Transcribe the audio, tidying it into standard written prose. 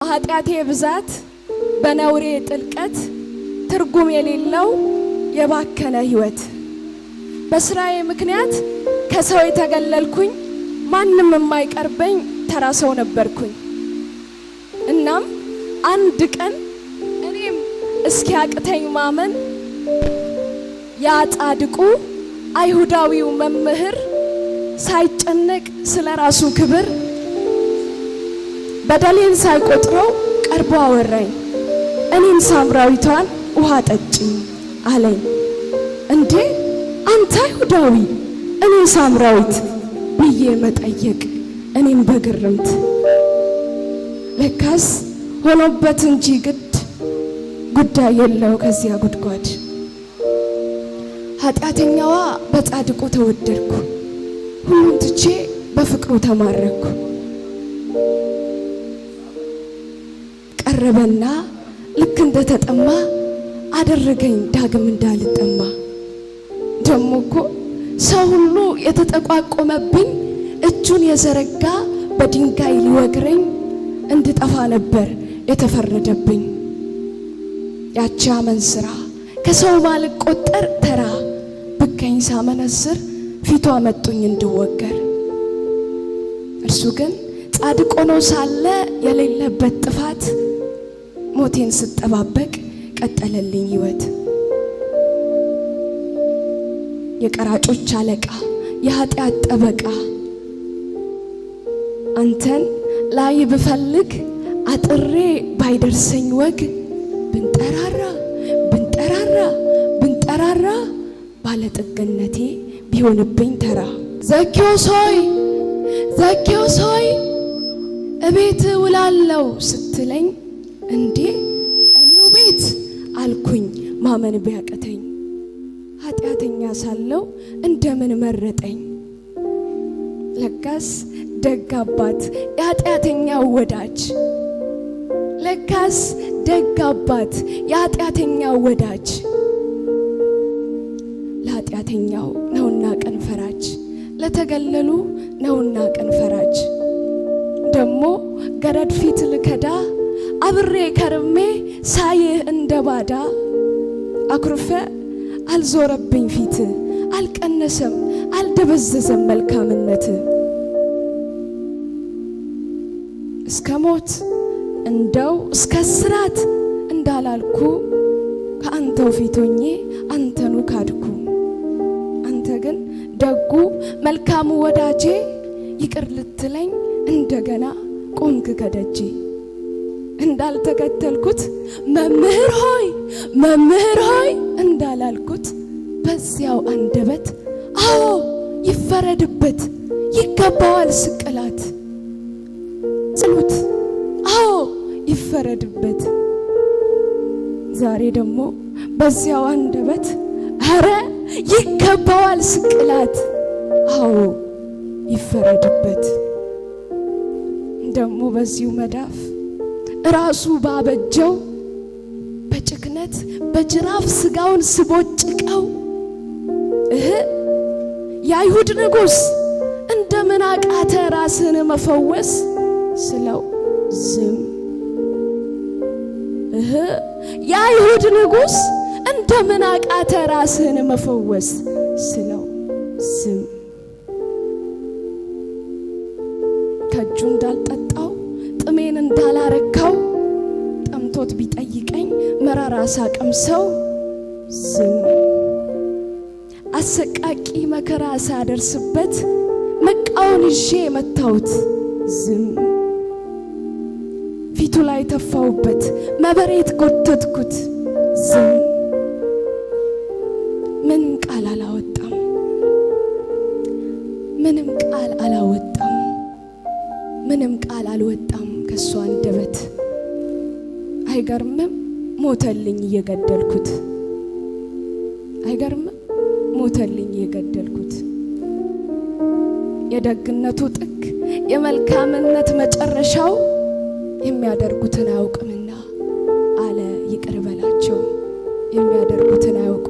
በኃጢአቴ ብዛት በነውሬ ጥልቀት ትርጉም የሌለው የባከነ ህይወት በስራዬ ምክንያት ከሰው የተገለልኩኝ ማንም የማይቀርበኝ ተራ ሰው ነበርኩኝ። እናም አንድ ቀን እኔም እስኪያቅተኝ ማመን ያ ጻድቁ አይሁዳዊው መምህር ሳይጨነቅ ስለራሱ ክብር በደሌን ሳይቆጥረው ቀርቦ አወራኝ። እኔን ሳምራዊቷን ውሃ ጠጪኝ አለኝ። እንዴ አንተ አይሁዳዊ እኔ ሳምራዊት ብዬ መጠየቅ እኔም በግርምት ለካስ ሆኖበት እንጂ ግድ ጉዳይ የለው ከዚያ ጉድጓድ። ኃጢአተኛዋ በጻድቁ ተወደድኩ፣ ሁሉን ትቼ በፍቅሩ ተማረኩ። ቀረበና ልክ እንደተጠማ አደረገኝ ዳግም እንዳልጠማ። ደሞ እኮ ሰው ሁሉ የተጠቋቆመብኝ እጁን የዘረጋ በድንጋይ ሊወግረኝ እንድጠፋ ነበር የተፈረደብኝ። ያቺ አመንዝራ ከሰው ባልቆጠር ተራ ብገኝ ሳመነዝር ፊቷ መጡኝ እንድወገር። እርሱ ግን ጻድቅ ሆኖ ሳለ የሌለበት ጥፋት ሞቴን ስጠባበቅ ቀጠለልኝ ህይወት። የቀራጮች አለቃ የኃጢአት ጠበቃ አንተን ላይ ብፈልግ አጥሬ ባይደርሰኝ ወግ ብንጠራራ ብንጠራራ ባለጠግነቴ ቢሆንብኝ ተራ። ዘኬዎስ ሆይ እቤት ውላለው ስትለኝ እንዴ እኔው ቤት አልኩኝ ማመን ቢያቅተኝ። ኃጢአተኛ ሳለው እንደምን መረጠኝ። ለካስ ደግ አባት የኃጢአተኛው ወዳጅ፣ ለካስ ደግ አባት የኃጢአተኛው ወዳጅ። ለኃጢአተኛው ነውና ቀን ፈራጅ፣ ለተገለሉ ነውና ቀን ፈራጅ። ደሞ ገረድ ፊት ልከዳ አብሬ ከርሜ ሳይህ እንደ ባዳ። አኩርፈ አልዞረብኝ ፊት አልቀነሰም አልደበዘዘም መልካምነት። እስከ ሞት እንደው እስከ እስራት እንዳላልኩ ከአንተው ፊቶኜ አንተኑ ካድኩ። አንተ ግን ደጉ መልካሙ ወዳጄ ይቅር ልትለኝ እንደገና ቆምክ ከደጄ። እንዳልተከተልኩት መምህር ሆይ እንዳላልኩት በዚያው አንደበት አዎ ይፈረድበት ይገባዋል ስቅላት። ጽሉት አዎ ይፈረድበት። ዛሬ ደግሞ በዚያው አንደበት አረ ይገባዋል ስቅላት። አዎ ይፈረድበት። ደግሞ በዚሁ መዳፍ ራሱ ባበጀው በጭክነት በጅራፍ ስጋውን ስቦጭቀው የአይሁድ ንጉሥ እንደምን አቃተ ራስን መፈወስ ስለው ዝም። የአይሁድ ንጉሥ እንደምን አቃተ ራስን መፈወስ ስለው ዝም። ከእጁ እንዳልጠጣው ጥሜን እንዳላረካው ጠምቶት ቢጠይቀኝ መራራ ሳቀምሰው ዝም። አሰቃቂ መከራ ሳደርስበት መቃውን ይዤ መታውት ዝም። ፊቱ ላይ ተፋውበት መበሬት ጎተትኩት ዝም። ምንም ቃል አላወጣም ምንም ቃል አልወጣም ከሷ አንደበት። አይገርምም ሞተልኝ እየገደልኩት፣ አይገርምም ሞተልኝ እየገደልኩት። የደግነቱ ጥግ የመልካምነት መጨረሻው የሚያደርጉትን አያውቅምና አለ ይቅር በላቸው። የሚያደርጉትን አያውቁ